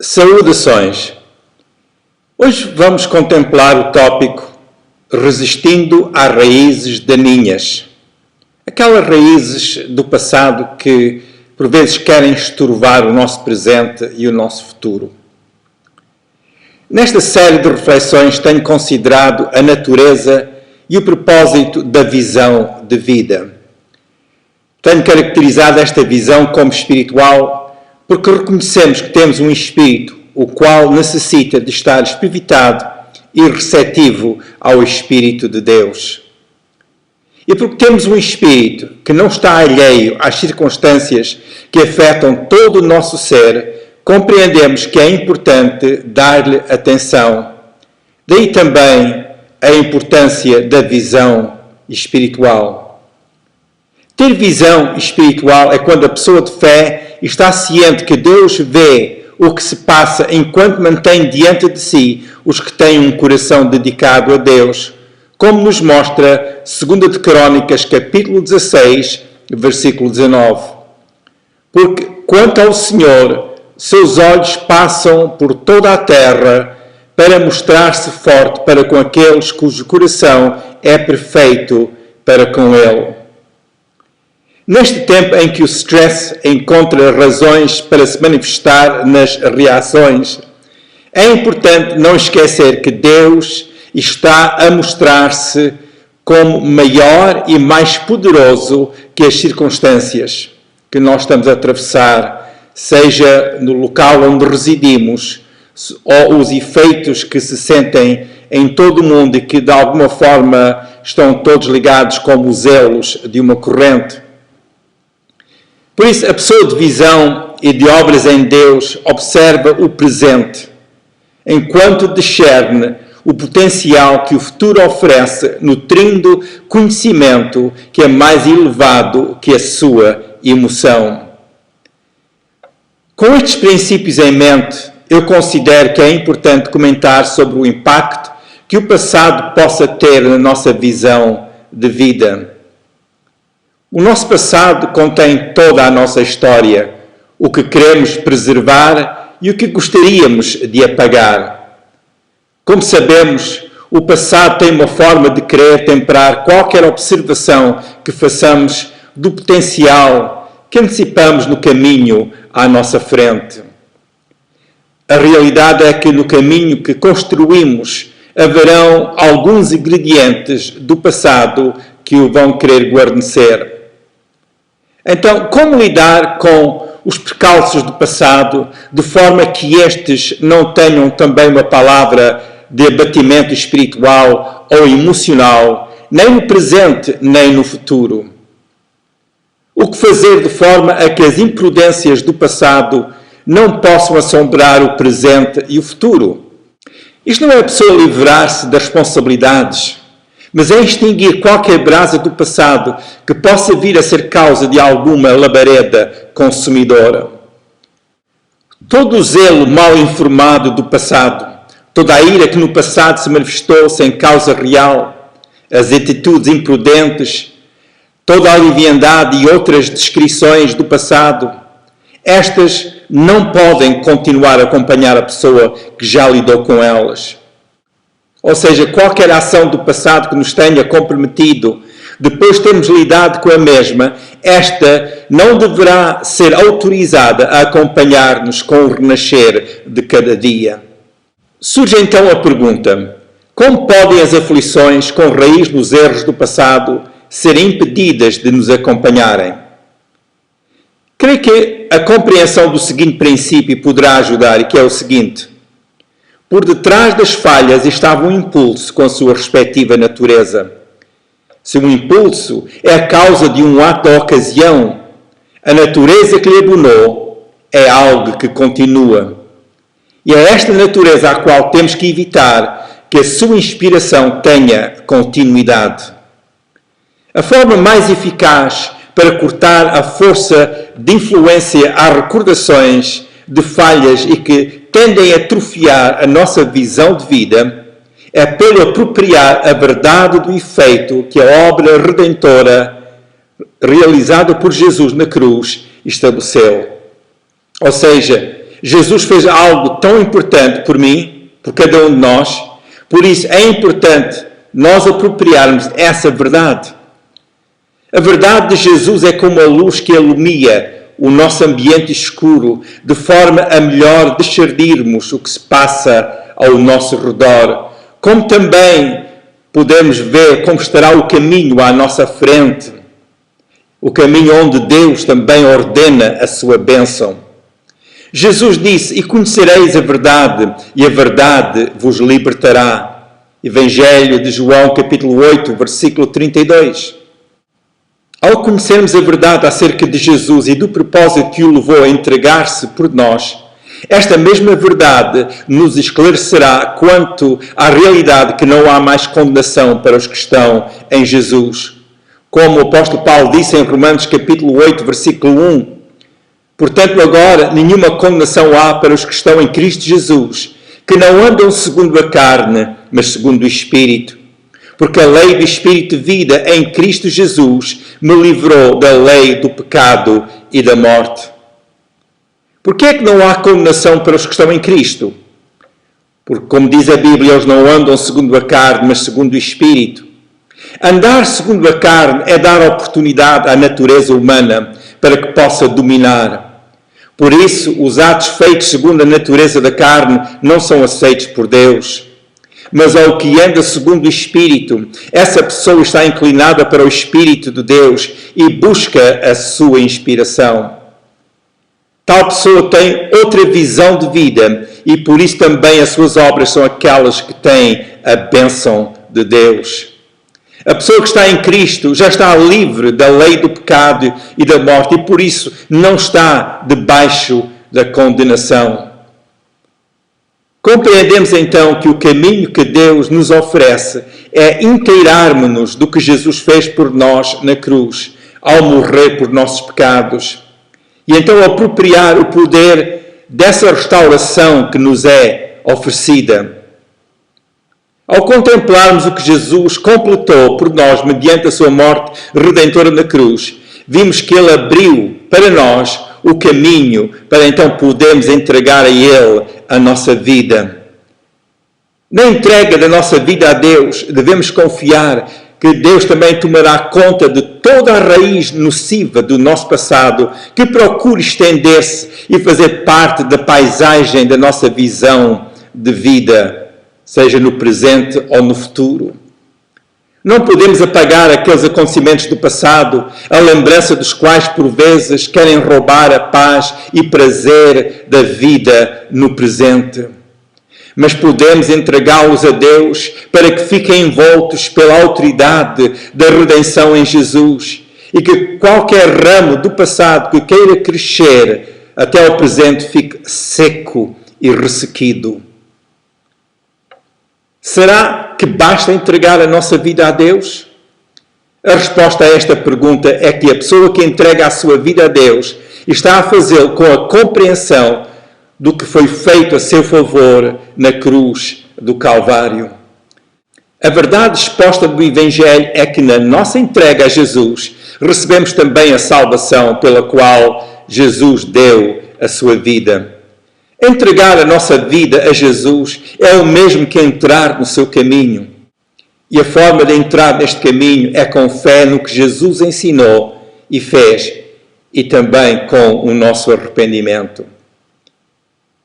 Saudações! Hoje vamos contemplar o tópico Resistindo às raízes daninhas. Aquelas raízes do passado que, por vezes, querem estorvar o nosso presente e o nosso futuro. Nesta série de reflexões tenho considerado a natureza e o propósito da visão de vida. Tenho caracterizado esta visão como espiritual porque reconhecemos que temos um espírito, o qual necessita de estar espivitado e receptivo ao Espírito de Deus. E porque temos um espírito que não está alheio às circunstâncias que afetam todo o nosso ser, compreendemos que é importante dar-lhe atenção. Daí também a importância da visão espiritual. Ter visão espiritual é quando a pessoa de fé está ciente que Deus vê o que se passa enquanto mantém diante de si os que têm um coração dedicado a Deus, como nos mostra 2 de Crônicas, capítulo 16, versículo 19. Porque, quanto ao Senhor, seus olhos passam por toda a terra para mostrar-se forte para com aqueles cujo coração é perfeito para com Ele. Neste tempo em que o stress encontra razões para se manifestar nas reações, é importante não esquecer que Deus está a mostrar-se como maior e mais poderoso que as circunstâncias que nós estamos a atravessar, seja no local onde residimos, ou os efeitos que se sentem em todo o mundo e que de alguma forma estão todos ligados como os elos de uma corrente. Por isso, a pessoa de visão e de obras em Deus observa o presente, enquanto discerne o potencial que o futuro oferece, nutrindo conhecimento que é mais elevado que a sua emoção. Com estes princípios em mente, eu considero que é importante comentar sobre o impacto que o passado possa ter na nossa visão de vida. O nosso passado contém toda a nossa história, o que queremos preservar e o que gostaríamos de apagar. Como sabemos, o passado tem uma forma de querer temperar qualquer observação que façamos do potencial que antecipamos no caminho à nossa frente. A realidade é que no caminho que construímos haverão alguns ingredientes do passado que o vão querer guarnecer. Então, como lidar com os percalços do passado de forma que estes não tenham também uma palavra de abatimento espiritual ou emocional, nem no presente, nem no futuro? O que fazer de forma a que as imprudências do passado não possam assombrar o presente e o futuro? Isto não é a pessoa livrar-se das responsabilidades, mas é extinguir qualquer brasa do passado que possa vir a ser causa de alguma labareda consumidora. Todo o zelo mal informado do passado, toda a ira que no passado se manifestou sem causa real, as atitudes imprudentes, toda a leviandade e outras descrições do passado, estas não podem continuar a acompanhar a pessoa que já lidou com elas. Ou seja, qualquer ação do passado que nos tenha comprometido, depois de termos lidado com a mesma, esta não deverá ser autorizada a acompanhar-nos com o renascer de cada dia. Surge então a pergunta: como podem as aflições com raiz nos erros do passado ser impedidas de nos acompanharem? Creio que a compreensão do seguinte princípio poderá ajudar, e que é o seguinte: por detrás das falhas estava um impulso com a sua respectiva natureza. Se um impulso é a causa de um ato da ocasião, a natureza que lhe abonou é algo que continua. E é esta natureza a qual temos que evitar que a sua inspiração tenha continuidade. A forma mais eficaz para cortar a força de influência às recordações de falhas e que tendem a atrofiar a nossa visão de vida é pelo apropriar a verdade do efeito que a obra redentora realizada por Jesus na cruz estabeleceu. Ou seja, Jesus fez algo tão importante por mim, por cada um de nós, por isso é importante nós apropriarmos essa verdade. A verdade de Jesus é como a luz que ilumina o nosso ambiente escuro, de forma a melhor discernirmos o que se passa ao nosso redor, como também podemos ver como estará o caminho à nossa frente, o caminho onde Deus também ordena a sua bênção. Jesus disse: "E conhecereis a verdade, e a verdade vos libertará." Evangelho de João, capítulo 8, versículo 32. Ao conhecermos a verdade acerca de Jesus e do propósito que o levou a entregar-se por nós, esta mesma verdade nos esclarecerá quanto à realidade que não há mais condenação para os que estão em Jesus. Como o apóstolo Paulo disse em Romanos capítulo 8, versículo 1, "Portanto, agora nenhuma condenação há para os que estão em Cristo Jesus, que não andam segundo a carne, mas segundo o Espírito. Porque a lei do Espírito de vida em Cristo Jesus me livrou da lei do pecado e da morte." Por que é que não há condenação para os que estão em Cristo? Porque, como diz a Bíblia, eles não andam segundo a carne, mas segundo o Espírito. Andar segundo a carne é dar oportunidade à natureza humana para que possa dominar. Por isso, os atos feitos segundo a natureza da carne não são aceitos por Deus. Mas ao que anda segundo o Espírito, essa pessoa está inclinada para o Espírito de Deus e busca a sua inspiração. Tal pessoa tem outra visão de vida e por isso também as suas obras são aquelas que têm a bênção de Deus. A pessoa que está em Cristo já está livre da lei do pecado e da morte e por isso não está debaixo da condenação. Compreendemos então que o caminho que Deus nos oferece é inteirarmos-nos do que Jesus fez por nós na cruz, ao morrer por nossos pecados, e então apropriar o poder dessa restauração que nos é oferecida. Ao contemplarmos o que Jesus completou por nós mediante a sua morte redentora na cruz, vimos que Ele abriu para nós o caminho para então podermos entregar a Ele a nossa vida. Na entrega da nossa vida a Deus, devemos confiar que Deus também tomará conta de toda a raiz nociva do nosso passado que procura estender-se e fazer parte da paisagem da nossa visão de vida, seja no presente ou no futuro. Não podemos apagar aqueles acontecimentos do passado, a lembrança dos quais por vezes querem roubar a paz e prazer da vida no presente. Mas podemos entregá-los a Deus para que fiquem envoltos pela autoridade da redenção em Jesus e que qualquer ramo do passado que queira crescer até ao presente fique seco e ressequido. Será que basta entregar a nossa vida a Deus? A resposta a esta pergunta é que a pessoa que entrega a sua vida a Deus está a fazê-lo com a compreensão do que foi feito a seu favor na cruz do Calvário. A verdade exposta do Evangelho é que na nossa entrega a Jesus recebemos também a salvação pela qual Jesus deu a sua vida. Entregar a nossa vida a Jesus é o mesmo que entrar no seu caminho. E a forma de entrar neste caminho é com fé no que Jesus ensinou e fez, e também com o nosso arrependimento.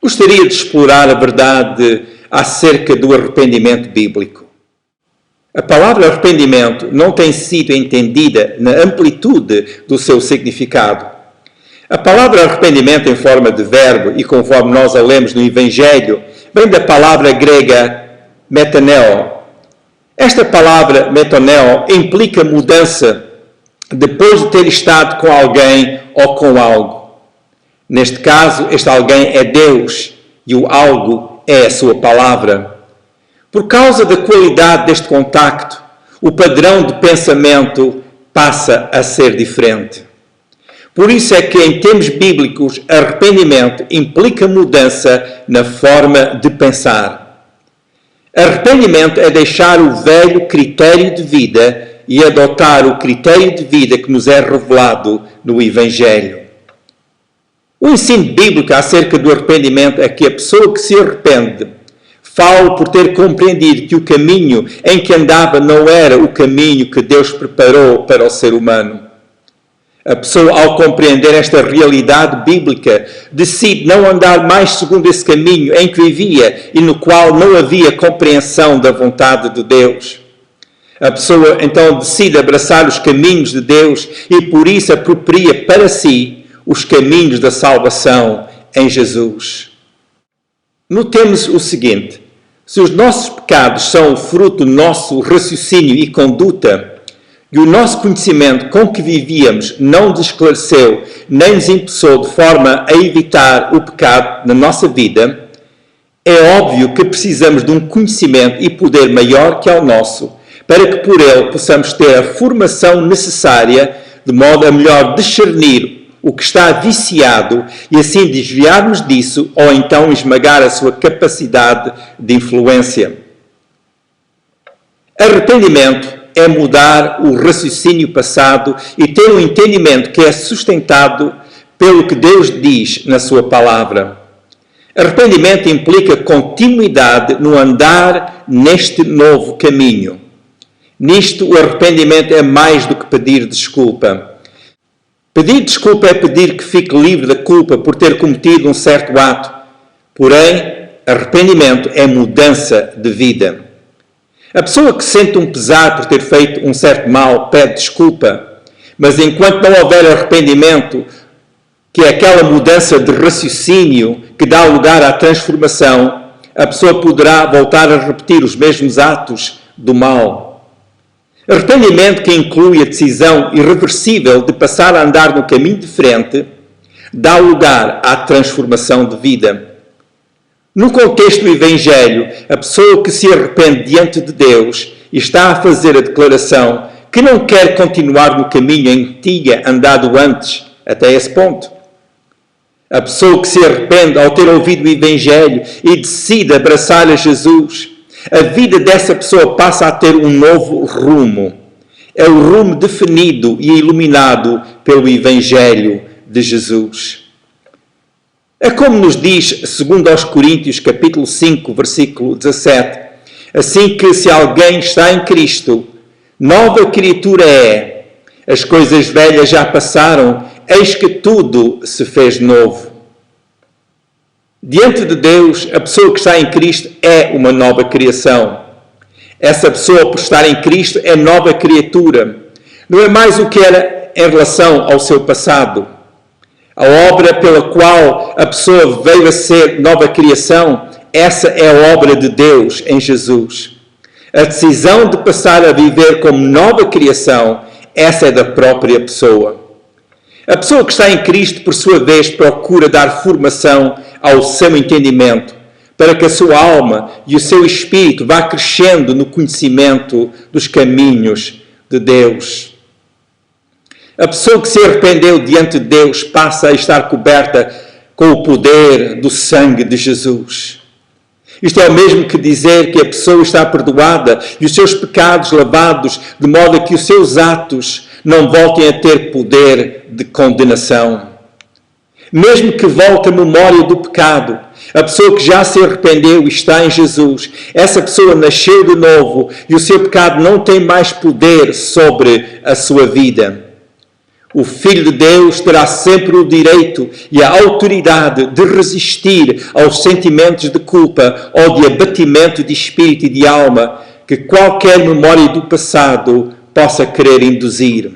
Gostaria de explorar a verdade acerca do arrependimento bíblico. A palavra arrependimento não tem sido entendida na amplitude do seu significado. A palavra arrependimento em forma de verbo, e conforme nós a lemos no Evangelho, vem da palavra grega metaneo. Esta palavra metaneo implica mudança depois de ter estado com alguém ou com algo. Neste caso, este alguém é Deus e o algo é a sua palavra. Por causa da qualidade deste contacto, o padrão de pensamento passa a ser diferente. Por isso é que, em termos bíblicos, arrependimento implica mudança na forma de pensar. Arrependimento é deixar o velho critério de vida e adotar o critério de vida que nos é revelado no Evangelho. O ensino bíblico acerca do arrependimento é que a pessoa que se arrepende fala por ter compreendido que o caminho em que andava não era o caminho que Deus preparou para o ser humano. A pessoa, ao compreender esta realidade bíblica, decide não andar mais segundo esse caminho em que vivia e no qual não havia compreensão da vontade de Deus. A pessoa, então, decide abraçar os caminhos de Deus e, por isso, apropria para si os caminhos da salvação em Jesus. Notemos o seguinte: se os nossos pecados são o fruto do nosso raciocínio e conduta, e o nosso conhecimento com que vivíamos não nos esclareceu nem nos impulsou de forma a evitar o pecado na nossa vida, é óbvio que precisamos de um conhecimento e poder maior que ao nosso, para que por ele possamos ter a formação necessária de modo a melhor discernir o que está viciado e assim desviar-nos disso ou então esmagar a sua capacidade de influência. Arrependimento é mudar o raciocínio passado e ter um entendimento que é sustentado pelo que Deus diz na sua palavra. Arrependimento implica continuidade no andar neste novo caminho. Nisto, o arrependimento é mais do que pedir desculpa. Pedir desculpa é pedir que fique livre da culpa por ter cometido um certo ato. Porém, arrependimento é mudança de vida. A pessoa que sente um pesar por ter feito um certo mal pede desculpa, mas enquanto não houver arrependimento, que é aquela mudança de raciocínio que dá lugar à transformação, a pessoa poderá voltar a repetir os mesmos atos do mal. Arrependimento que inclui a decisão irreversível de passar a andar no caminho de frente, dá lugar à transformação de vida. No contexto do Evangelho, a pessoa que se arrepende diante de Deus e está a fazer a declaração que não quer continuar no caminho em que tinha andado antes, até esse ponto. A pessoa que se arrepende ao ter ouvido o Evangelho e decide abraçar a Jesus, a vida dessa pessoa passa a ter um novo rumo. É o rumo definido e iluminado pelo Evangelho de Jesus. É como nos diz, segundo aos Coríntios, capítulo 5, versículo 17, assim que se alguém está em Cristo, nova criatura é, as coisas velhas já passaram, eis que tudo se fez novo. Diante de Deus, a pessoa que está em Cristo é uma nova criação. Essa pessoa, por estar em Cristo, é nova criatura. Não é mais o que era em relação ao seu passado. A obra pela qual a pessoa veio a ser nova criação, essa é a obra de Deus em Jesus. A decisão de passar a viver como nova criação, essa é da própria pessoa. A pessoa que está em Cristo, por sua vez, procura dar formação ao seu entendimento, para que a sua alma e o seu espírito vá crescendo no conhecimento dos caminhos de Deus. A pessoa que se arrependeu diante de Deus passa a estar coberta com o poder do sangue de Jesus. Isto é o mesmo que dizer que a pessoa está perdoada e os seus pecados lavados, de modo a que os seus atos não voltem a ter poder de condenação. Mesmo que volte a memória do pecado, a pessoa que já se arrependeu e está em Jesus, essa pessoa nasceu de novo e o seu pecado não tem mais poder sobre a sua vida. O Filho de Deus terá sempre o direito e a autoridade de resistir aos sentimentos de culpa ou de abatimento de espírito e de alma que qualquer memória do passado possa querer induzir.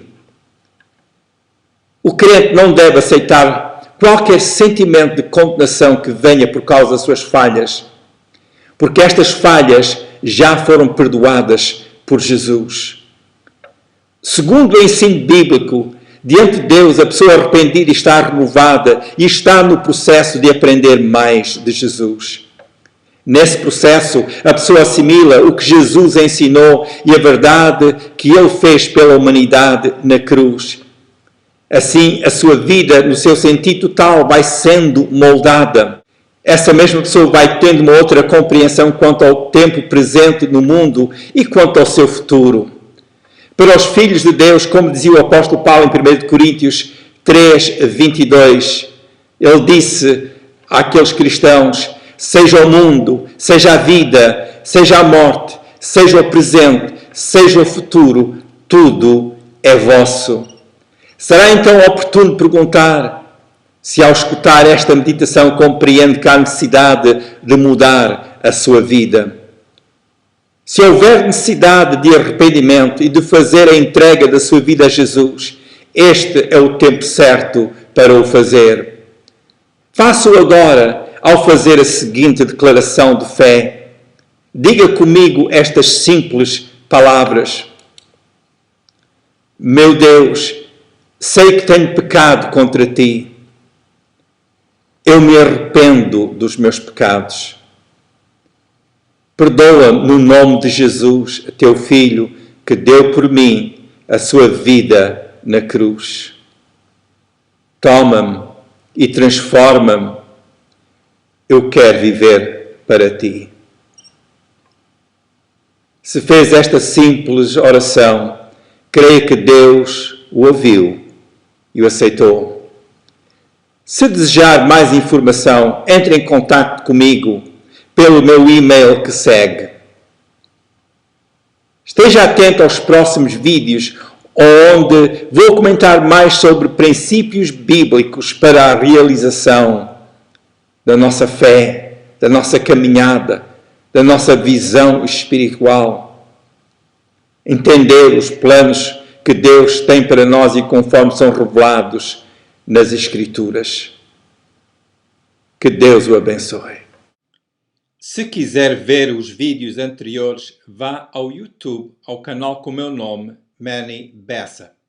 O crente não deve aceitar qualquer sentimento de condenação que venha por causa das suas falhas, porque estas falhas já foram perdoadas por Jesus. Segundo o ensino bíblico, diante de Deus, a pessoa arrependida está renovada e está no processo de aprender mais de Jesus. Nesse processo, a pessoa assimila o que Jesus ensinou e a verdade que Ele fez pela humanidade na cruz. Assim, a sua vida, no seu sentido total, vai sendo moldada. Essa mesma pessoa vai tendo uma outra compreensão quanto ao tempo presente no mundo e quanto ao seu futuro. Para os filhos de Deus, como dizia o apóstolo Paulo em 1 Coríntios 3, 22, Ele disse àqueles cristãos: seja o mundo, seja a vida, seja a morte, seja o presente, seja o futuro, tudo é vosso. Será então oportuno perguntar se, ao escutar esta meditação, compreende que há necessidade de mudar a sua vida. Se houver necessidade de arrependimento e de fazer a entrega da sua vida a Jesus, este é o tempo certo para o fazer. Faça-o agora ao fazer a seguinte declaração de fé. Diga comigo estas simples palavras. Meu Deus, sei que tenho pecado contra ti. Eu me arrependo dos meus pecados. Perdoa-me no nome de Jesus, teu Filho, que deu por mim a sua vida na cruz. Toma-me e transforma-me. Eu quero viver para ti. Se fez esta simples oração, creio que Deus o ouviu e o aceitou. Se desejar mais informação, entre em contato comigo pelo meu e-mail que segue. Esteja atento aos próximos vídeos, onde vou comentar mais sobre princípios bíblicos para a realização da nossa fé, da nossa caminhada, da nossa visão espiritual. Entender os planos que Deus tem para nós e conforme são revelados nas Escrituras. Que Deus o abençoe. Se quiser ver os vídeos anteriores, vá ao YouTube, ao canal com o meu nome, Manny Bessa.